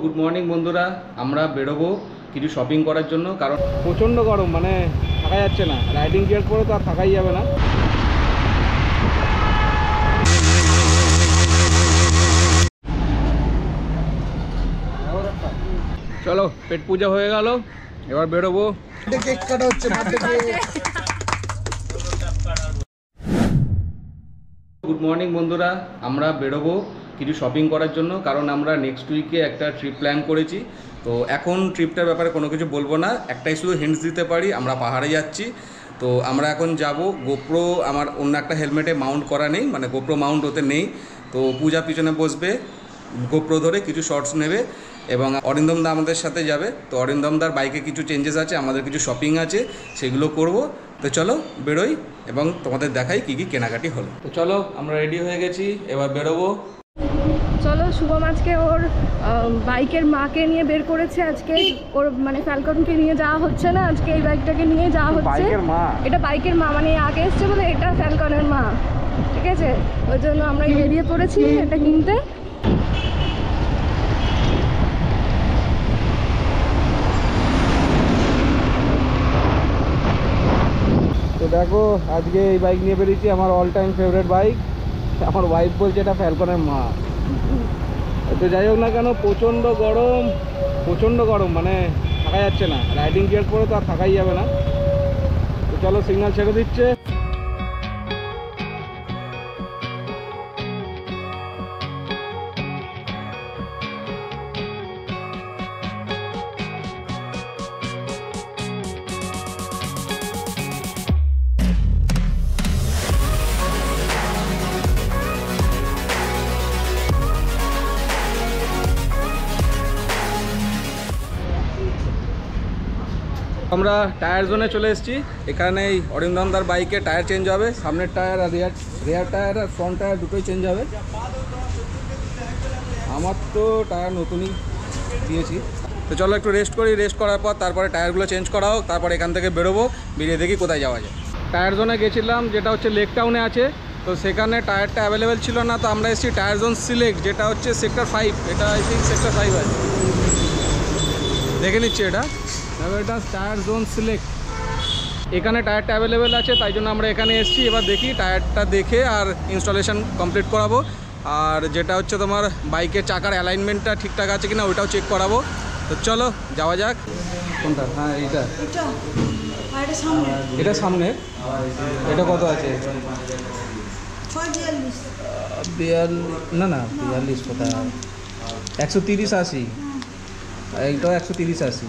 Good morning বন্ধুরা, আমরা বেরোবো কিছু শপিং করার জন্য, কারণ প্রচণ্ড গরম, মানে থাকা যাচ্ছে না। রাইডিং গিয়ার পরে তো আর থাকাই যাবে না। চলো, পেট পূজা হয়ে গেল, এবার বেরোবো। কেক কাটা হচ্ছে। গুড মর্নিং বন্ধুরা, আমরা বেরোবো কিছু শপিং করার জন্য, কারণ আমরা নেক্সট উইকে একটা ট্রিপ প্ল্যান করেছি। তো এখন ট্রিপটার ব্যাপারে কোনো কিছু বলবো না, একটাই শুধু হিন্টস দিতে পারি, আমরা পাহাড়ে যাচ্ছি। তো আমরা এখন যাব। গোপ্রো আমার অন্য একটা হেলমেটে মাউন্ট করা নেই, মানে গোপ্রো মাউন্ট হতে নেই। তো পূজা পিছনে বসবে, গোপ্রো ধরে কিছু শর্টস নেবে, এবং অরিন্দম দা আমাদের সাথে যাবে। তো অরিন্দম দার বাইকে কিছু চেঞ্জেস আছে, আমাদের কিছু শপিং আছে, সেগুলো করব। তো চলো বেরোই এবং তোমাদের দেখাই কী কী কেনাকাটি হলো। তো চলো, আমরা রেডি হয়ে গেছি, এবার বেরোবো। চলো, শুভম আজকে ওর বাইকের মাকে নিয়ে বের করেছে। আজকে ওর মানে ফ্যালকনকে নিয়ে যাওয়া হচ্ছে না, আজকে এই বাইকটাকে নিয়ে যাওয়া হচ্ছে। বাইকের মা, এটা বাইকের মা, মানে আগে এসছে বলে এটা ফ্যালকনের মা, ঠিক আছে? ওই জন্য আমরা বেরিয়ে পড়েছি এটা কিনতে। তো দেখো, আজকে এই বাইক নিয়ে বেরিয়েছি, আমার অল টাইম ফেভারিট বাইক। আমার ওয়াইফ বলছে এটা ফ্যালকনের মা। তো যাই হোক না কেন, প্রচণ্ড গরম, মানে থাকা যাচ্ছে না। রাইডিং গিয়ার পরে তো আর থাকাই যাবে না। তো চলো, সিগন্যাল ছেড়ে দিচ্ছে। আমরা টায়ার জোনে চলে এসেছি। এখানে এই অরিন্দমদার বাইকে টায়ার চেঞ্জ হবে, সামনের টায়ার আর রিয়ার টায়ার আর ফ্রন্ট টায়ার দুটোই চেঞ্জ হবে। আমার তো টায়ার নতুনই দিয়েছি। তো চলো একটু রেস্ট করি, রেস্ট করার পর তারপরে টায়ারগুলো চেঞ্জ করা হোক, তারপর এখান থেকে বেরোবো, বেরিয়ে দেখি কোথায় যাওয়া যায়। টায়ার জোনে গেছিলাম, যেটা হচ্ছে লেক টাউনে আছে। তো সেখানে টায়ারটা অ্যাভেলেবেল ছিল না, তো আমরা এসেছি টায়ার জোন সিলেক্ট, যেটা হচ্ছে সেক্টর 5। এটা আই থিঙ্ক সেক্টর 5 আছে, দেখে নিচ্ছি। এটা টায়ার জোন সিলেক্ট, এখানে টায়ারটা অ্যাভেলেবেল আছে, তাই জন্য আমরা এখানে এসেছি। এবার দেখি টায়ারটা দেখে আর ইনস্টলেশন কমপ্লিট করাবো, আর যেটা হচ্ছে তোমার বাইকের চাকার অ্যালাইনমেন্টটা ঠিকঠাক আছে কিনা ওইটাও চেক করাবো। তো চলো যাওয়া যাক। কোনটা? হ্যাঁ, এটা সামনে। এটা কত আছে? 42 না, 42 কোথায়? 130-80। এইটাও 130-80।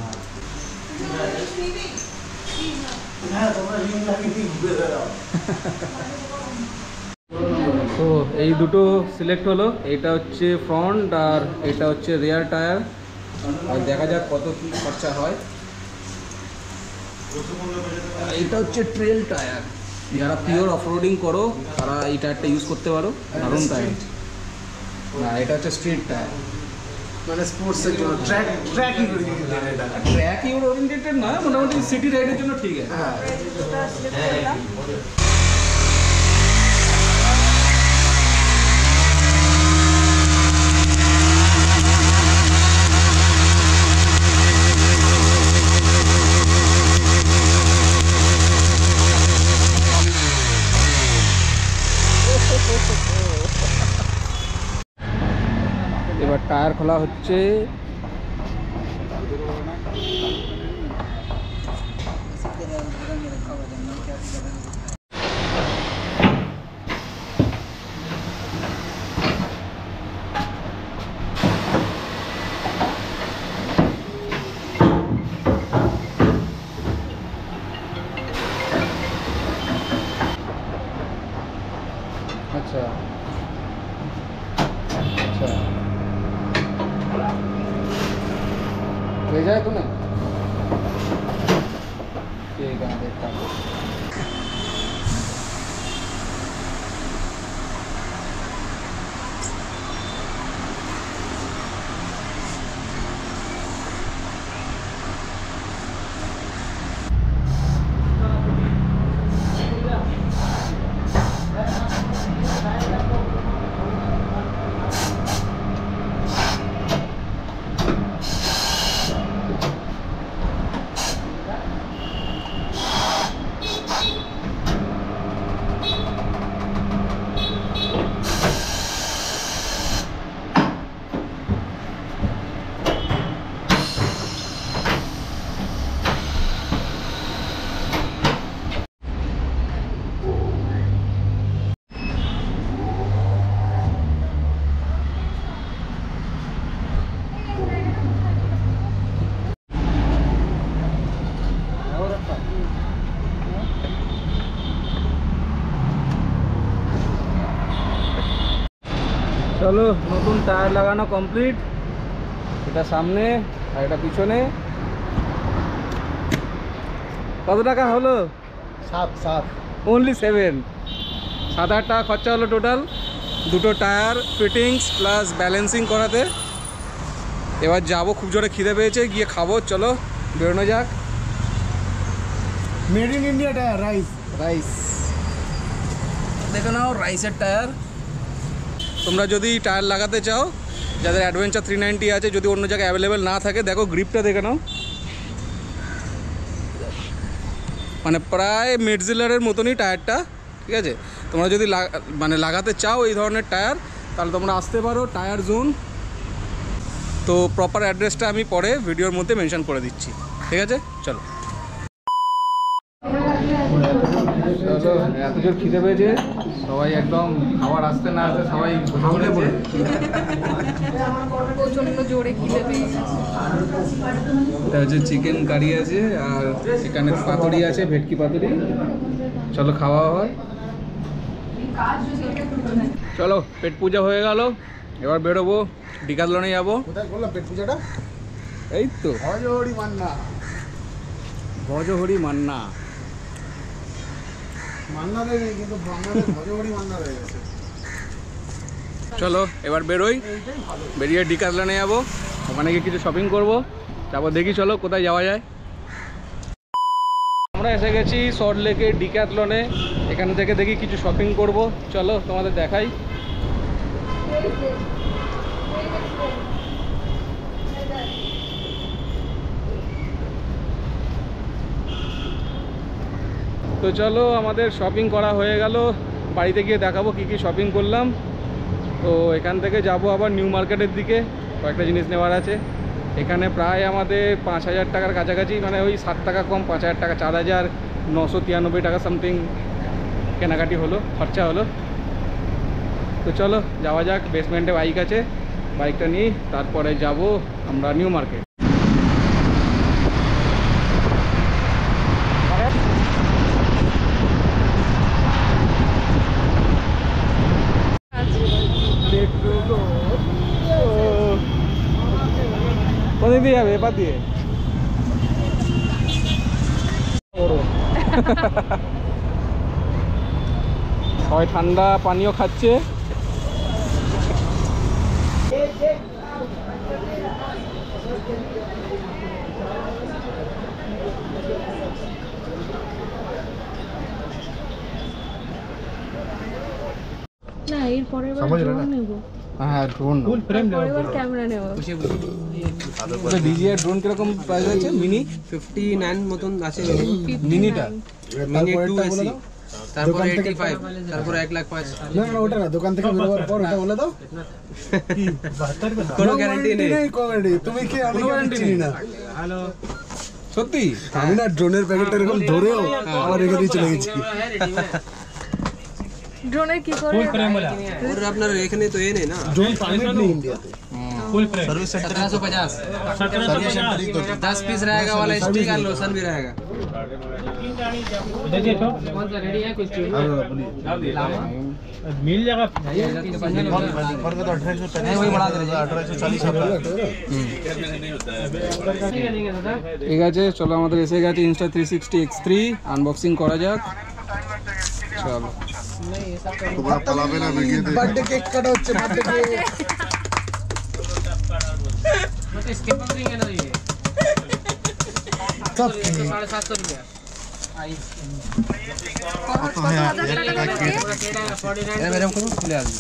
তো এই দুটো সিলেক্ট হলো, এটা হচ্ছে ফ্রন্ট আর এটা হচ্ছে রিয়ার টায়ার। আর দেখা যাক কত কি খরচা হয়। এটা হচ্ছে ট্রেল টায়ার, যারা পিওর অফরোডিং করো তারা এই টায়ারটা ইউজ করতে পারো, দারুণ টায়ার। না, এটা হচ্ছে স্ট্রিট টায়ার, মানে স্পোর্টসের জন্য ট্র্যাক ইউর ওরিয়েন্টেড না, মোটামুটি সিটি রাইডের জন্য ঠিক আছে। এবার টায়ার খোলা হচ্ছে। अच्छा अच्छा, भेजा है तूने? ठीक है, देखता हूँ। চলো নতুন টায়ার লাগানো কমপ্লিট, এটা সামনে আর এটা পিছনে। কত টাকা হলো? 7 অনলি 7,000 টাকা খরচা হলো টোটাল, দুটো টায়ার ফিটিংস প্লাস ব্যালেন্সিং করাতে। এবার যাবো, খুব জোরে খিদে পেয়েছে, গিয়ে খাবো। চলো বেরোনো যাক। Made in India tyre, rice দেখে নাও, রাইসের টায়ার। তোমরা যদি টায়ার লাগাতে চাও, যাদের অ্যাডভেঞ্চার 390 আছে, যদি অন্য জায়গায় অ্যাভেলেবেল না থাকে, দেখো গ্রিপটা দেখে নাও, মানে প্রায় মেডজিলারের মতনই টায়ারটা, ঠিক আছে। তোমরা যদি মানে লাগাতে চাও এই ধরনের টায়ার, তাহলে তোমরা আসতে পারো টায়ার জোন। তো প্রপার অ্যাড্রেসটা আমি পরে ভিডিওর মধ্যে মেনশন করে দিচ্ছি, ঠিক আছে। চলো চলো, এত জোর খিদে পেয়েছে, সবাই একদম খাবার আসতে না আসতে সবাই প্রচন্ড জোরে খিদে পেয়েছে। এটা হচ্ছে চিকেন কারি আছে, আর এখানে পাতুরি আছে, ভেটকি পাতুরি। চলো খাওয়া হয়। চলো পেট পূজা হয়ে গেল, এবার বেরোবো, ডিকাথলনে যাবো। কোথায় করলাম পেট পূজাটা? এই তো হরি মান্না ভজহরি মান্না। মান্না রে নেই, কিন্তু বাংলাদেশ হরি মান্না রয়ে গেছে। চলো এবার বেরোই, বেরিয়ে ডিকাথলনে যাবো, ওখানে গিয়ে কিছু শপিং করবো। তারপর দেখি চলো কোথায় যাওয়া যায়। আমরা এসে গেছি সল্ট লেকের ডিক্যাথলনে, এখান থেকে দেখি কিছু শপিং করব। চলো তোমাদের দেখাই। তো চলো আমাদের শপিং করা হয়ে গেল, বাড়িতে গিয়ে দেখাবো কি কি শপিং করলাম। তো এখান থেকে যাব আবার নিউ মার্কেটের দিকে, কয়েকটা জিনিস নেওয়ার আছে। এখানে প্রায় আমাদের 5,000 টাকার কাছাকাছি, মানে ওই 7 টাকা কম, 5,000 টাকা, 4,993 টাকা সামথিং কেনাকাটি হলো, খরচা হলো। তো চলো যাওয়া যাক, বেসমেন্টে বাইক আছে, বাইকটা নিয়ে তারপরে যাব আমরা নিউ মার্কেট। কোথায় দিয়ে যাবে? এবার দিয়ে সবাই ঠান্ডা পানীয় খাচ্ছে। না এরপরে নেবো, হ্যাঁ ড্রোন, ক্যামেরা নেবো। ডিজিআই ড্রোন কিরকম প্রাইস আছে? মিনি 59 মতন আছে, মিনিটা মিনি 2 তারপর 85, তারপর 1,05,000। না না, ওটা না, দোকান থেকে বেরোবার পর ওটা বলে দাও। কোনো গ্যারান্টি নেই। তুমি কি? আমি গ্যারান্টি চিনি না। সত্যি? আমি না ড্রোনের প্যাকেটটা এরকম ধরেও আবার রেখে দিয়ে চলে গেছি। ড্রোনে কি করে? और আপনার এখানে তো এ নেই না, ড্রোন পারমিট নেই ইন্ডিয়াতে। सर्विस सेंटर 1750, सर्विस सेंटर ही 10 पीस रहेगा वाला स्टिक और लोशन भी रहेगा। कौन सा रेडी है? कुछ मिल जाएगा, नहीं वही बढ़ा दे रहे 1840। ঠিক আছে, চলো আমাদের এসে গেছে ইনস্টা 360 X3, আনবক্সিং করা যাক। চলো বার্থডে কেক কাটা হচ্ছে, বার্থডে কেক। स्केपर रिंग है ना ये, সব 750 रुपया।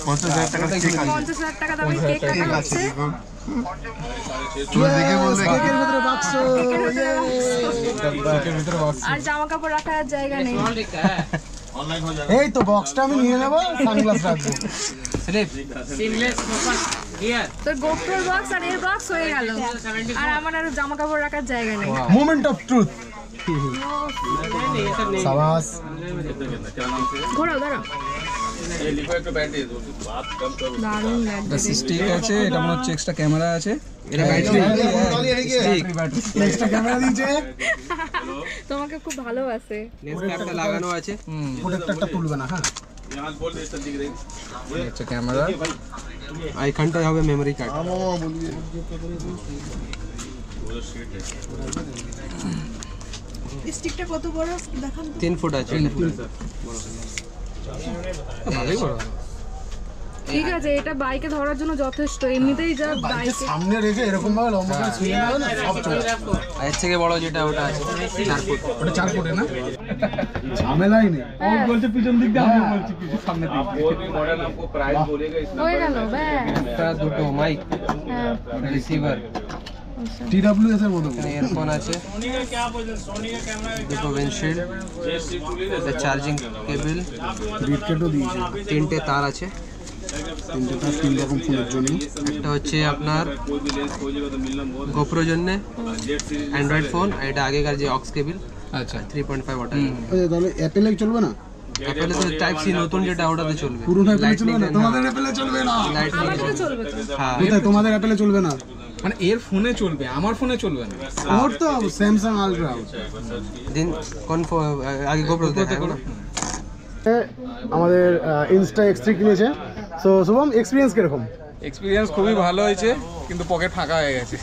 50,000 টাকা দামের কেক কাটা হচ্ছে। কেকের ভিতরে বাক্স, আর জামা কাপড় রাখার জায়গা নেই। এই তো বক্সটা আমি নিয়ে নেবো, সানগ্লাস রাখবো। सीमलेस ओपन हियर, তোর গোপ্রোর বক্স আর এর বক্স হয়ে গেল, আর আমার আর জামা কাপড় রাখার জায়গা নেই। Moment of truth. সাবাস। ঘোরাও, দাঁড়াও। দারুণ লাগছে। স্টিক আছে, এটা মনে হচ্ছে এক্সট্রা ক্যামেরা আছে। এটা ব্যাটারি এক্সট্রা ক্যামেরা দিয়েছে, তোমাকে খুব ভালোবাসে। নেক্সট ক্যাপটা লাগানো আছে। প্রোটেক্টরটা তুলবে না। হ্যাঁ হচ্ছে ক্যামেরা, এইখানটায় হবে মেমোরি কার্ড। 3 ফুট আছে। ভালোই বড়। ঠিক আছে, এটা বাইকে ধরার জন্য যথেষ্ট। এমনিতেই যা বাইকে সামনে রেখে এরকম ভাবে লম্বা করে শুয়ে নেবে না, সব চলে যাবে। আর এর থেকে বড় যেটা ওটা আছে 4 ফুট। ওটা 4 ফুটে না? ঝামেলাই নেই। বলছে পিছন দিক দিয়ে, আমি বলছি পিছন সামনে দিক দিয়ে। হয়ে গেল ব্যাস। একটা দুটো মাইক, হ্যাঁ, রিসিভার, TWS এর মতো। ইয়ারফোন আছে, দুটো উইন্ডশিল্ড, একটা চার্জিং কেবল, বিটকেটও দিয়েছে। 3টে তার আছে। 3টে তার 3 রকম ফোনের জন্য। একটা হচ্ছে আপনার গোপ্রোর জন্য অ্যান্ড্রয়েড ফোন, আর এটা আগেকার যে অক্স কেবল। আচ্ছা 3.5 ওয়াট। আচ্ছা তাহলে অ্যাপেলে চলবে না? অ্যাপেলে তো টাইপ সি নতুন যেটা ওটাতে চলবে। পুরনো অ্যাপেলে চলবে না? Lightning তোমাদের অ্যাপেলে চলবে না। লাইটনিং আমাদেরও চলবে তো। হ্যাঁ, কোথায় তোমাদের অ্যাপেলে চলবে না? মানে এর ফোনে চলবে, আমার ফোনে চলবে না। ওর তো স্যামসাং আলট্রা। দিন কোন আগে গোপ্রো দেখাবো না। আমাদের ইনস্টা X3 কিনেছে। সো শুভম, এক্সপিরিয়েন্স কিরকম? এক্সপিরিয়েন্স খুবই ভালো হয়েছে, কিন্তু পকেট ফাঁকা হয়ে গেছে।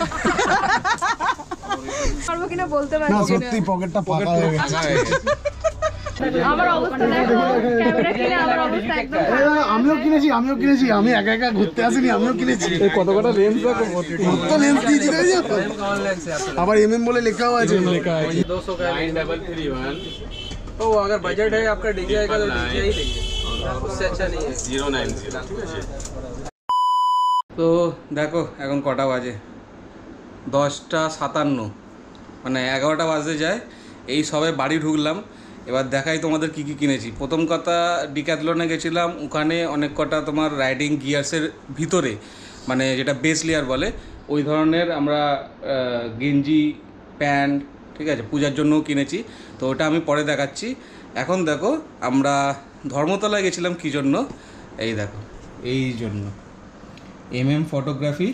পারবো কিনা বলতে না পারছি না। সত্যি পকেটটা ফাঁকা হয়ে গেছে। ফাঁকা হয়ে গেছে। আমার অবস্থা দেখো, ক্যামেরা কিনে আমার অবস্থা একদম খারাপ। আমিও কিনেছি। আমি একা একা ঘুরতে আসিনি, আমিও কিনেছি। কত কটা লেন্স দেখো, কত লেন্স দিয়েছি দেখেছো? কেমন লাগছে আপনার? আবার MM বলে লেখাও আছে। 200 का 9331। तो अगर बजट है आपका DJI का तो DJI ही देखिए, उससे अच्छा नहीं है 090। তো দেখো এখন কটা বাজে, 10:57, মানে 11টা বাজতে যায়। এই সবে বাড়ি ঢুকলাম। এবার দেখাই তোমাদের কি কি কিনেছি। প্রথম কথা, ডিক্যাথলনে গেছিলাম, ওখানে অনেক কটা তোমার রাইডিং গিয়ার্সের ভিতরে, মানে যেটা বেস লেয়ার বলে, ওই ধরনের আমরা গেঞ্জি, প্যান্ট, ঠিক আছে, পূজার জন্যও কিনেছি। তো ওটা আমি পরে দেখাচ্ছি। এখন দেখো আমরা ধর্মতলায় গেছিলাম কী জন্য, এই দেখো এই জন্য ফটোগ্রাফি।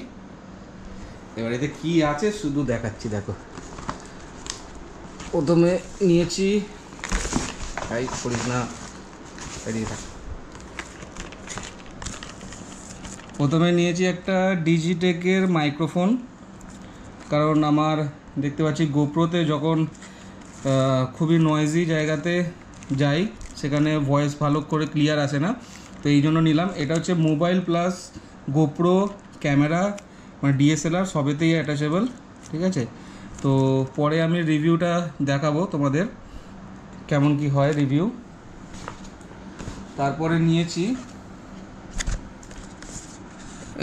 এবার এতে কী আছে শুধু দেখাচ্ছি। দেখো প্রথমে নিয়েছি, তাই করিস না, এদিকে থাক। প্রথমে নিয়েছি একটা ডিজিটেকের মাইক্রোফোন, কারণ আমার দেখতে পাচ্ছি গোপ্রোতে যখন খুবই নয়েজি জায়গাতে যাই, সেখানে ভয়েস ভালো করে ক্লিয়ার আসে না, তো এই জন্য নিলাম। এটা হচ্ছে মোবাইল প্লাস গোপ্রো ক্যামেরা, মানে DSLR সবেতেই অ্যাটাচেবল, ঠিক আছে। তো পরে আমি রিভিউটা দেখাবো তোমাদের কেমন কি হয় রিভিউ। তারপরে নিয়েছি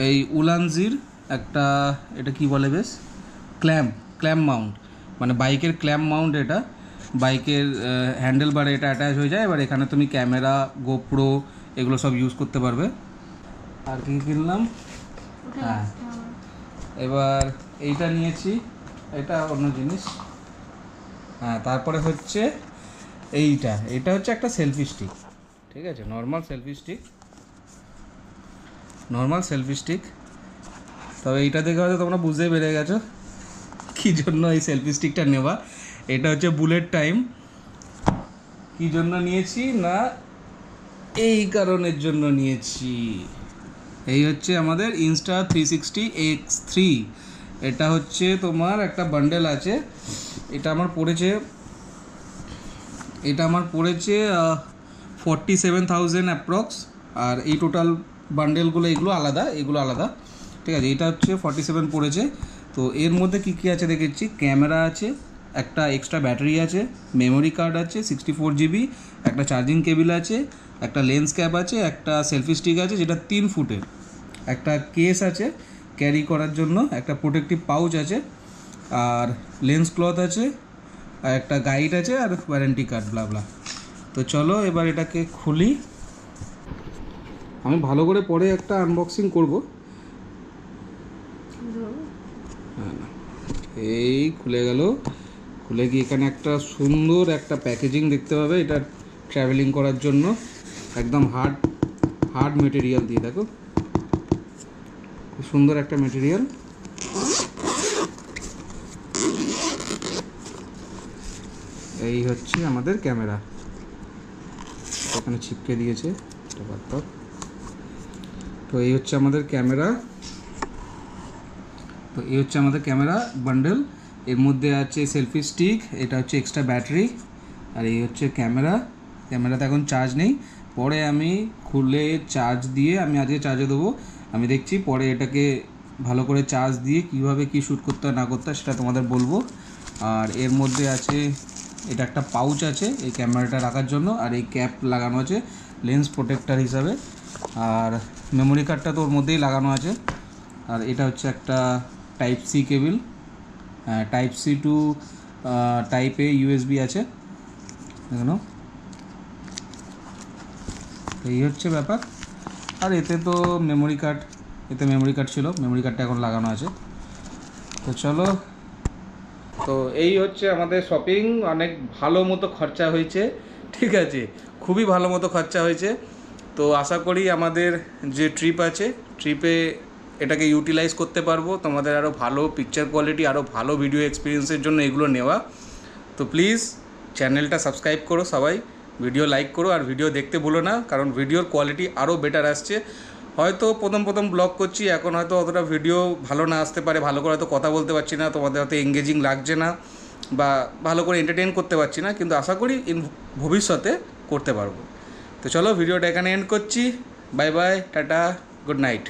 এই উলানজির একটা, এটা কি বলে বেশ, ক্ল্যাম্প মাউন্ট, মানে বাইকের ক্ল্যাম্প মাউন্ট। এটা বাইকের হ্যান্ডেল বারে এটা অ্যাটাচ হয়ে যায়। এবার এখানে তুমি ক্যামেরা, গোপ্রো এগুলো সব ইউজ করতে পারবে। আর কি কিনলাম, হ্যাঁ এবার এইটা নিয়েছি, এটা অন্য জিনিস। হ্যাঁ তারপরে হচ্ছে এটা হচ্ছে একটা সেলফি স্টিক, ঠিক আছে, নর্মাল সেলফি স্টিক। তবে এইটা দেখে হয়তো তোমরা বুঝতেই পেরে গেছো কী জন্য এই সেলফি স্টিকটা নেওয়া। এটা হচ্ছে বুলেট টাইম। কী জন্য নিয়েছি না, এই কারণের জন্য নিয়েছি। এই হচ্ছে আমাদের Insta360X3। এটা হচ্ছে তোমার একটা বান্ডেল আছে, এটা আমার পড়েছে 47,000 অ্যাপ্রক্স। আর এই টোটাল বান্ডেলগুলো এগুলো আলাদা, ঠিক আছে। এটা হচ্ছে 47 পড়েছে। তো এর মধ্যে কী কী আছে দেখেছি, ক্যামেরা আছে, একটা এক্সট্রা ব্যাটারি আছে, মেমোরি কার্ড আছে 64 GB, একটা চার্জিং কেবল আছে, একটা লেন্স ক্যাপ আছে, একটা সেলফি স্টিক আছে যেটা 3 ফুটের, একটা কেস আছে ক্যারি করার জন্য, একটা প্রোটেক্টিভ পাউচ আছে, আর লেন্স ক্লথ আছে, আর একটা গাইড আছে, আর ওয়ারেন্টি কার্ড ব্লা। তো চলো এবার এটাকে খুলি। আমি ভালো করে পরে একটা আনবক্সিং করব। হ্যাঁ, এই খুলে গেল। খুলে গিয়ে এখানে একটা সুন্দর একটা প্যাকেজিং দেখতে পাবে, এটা ট্রাভেলিং করার জন্য একদম হার্ড মেটেরিয়াল দিয়ে, দেখো খুব সুন্দর একটা মেটেরিয়াল। এই হচ্ছে আমাদের ক্যামেরা, এখানে ছিপকে দিয়েছে। তো এই হচ্ছে আমাদের ক্যামেরা, বান্ডেল। এর মধ্যে আছে সেলফি স্টিক, এটা হচ্ছে এক্সট্রা ব্যাটারি, আর এই হচ্ছে ক্যামেরাতে এখন চার্জ নেই, পরে আমি খুলে চার্জ দিয়ে আমি আজকে চার্জে দেবো। আমি দেখছি পরে এটাকে ভালো করে চার্জ দিয়ে কিভাবে কি শ্যুট করতে হয় না করতে হয় সেটা তোমাদের বলবো। আর এর মধ্যে আছে, এটা একটা পাউচ আছে এই ক্যামেরাটা রাখার জন্য, আর এই ক্যাপ লাগানো আছে লেন্স প্রোটেক্টর হিসাবে, আর মেমোরি কার্ডটা তো ওর মধ্যেই লাগানো আছে। আর এটা হচ্ছে একটা type C cable, type C to type A USB আছে, দেখো এই হচ্ছে ব্যাপার। আর এতে তো মেমোরি কার্ড ছিল, মেমোরি কার্ডটা এখন লাগানো আছে। তো চলো, তো এই হচ্ছে আমাদের শপিং। অনেক ভালো মতো খরচা হয়েছে, ঠিক আছে, খুবই ভালো মতো খরচা হয়েছে। তো আশা করি আমাদের যে ট্রিপ আছে, ট্রিপে এটাকে ইউটিলাইজ করতে পারবো, তোমাদের আরও ভালো পিকচার কোয়ালিটি, আরও ভালো ভিডিও এক্সপিরিয়েন্সের জন্য এগুলো নেওয়া। তো প্লিজ চ্যানেলটা সাবস্ক্রাইব করো সবাই, ভিডিও লাইক করো, আর ভিডিও দেখতে ভুলো না, কারণ ভিডিওর কোয়ালিটি আরও বেটার আসছে। হয়তো প্রথম ব্লগ করছি, এখন হয়তো অতটা ভিডিও ভালো না আসতে পারে, ভালো করে হয়তো কথা বলতে পারছি না, তোমাদের হয়তো এঙ্গেজিং লাগছে না, বা ভালো করে এন্টারটেইন করতে পারছি না, কিন্তু আশা করি ভবিষ্যতে করতে পারবো। তো চলো, ভিডিওটা এখানে এন্ড করছি। Bye bye, tata, good night.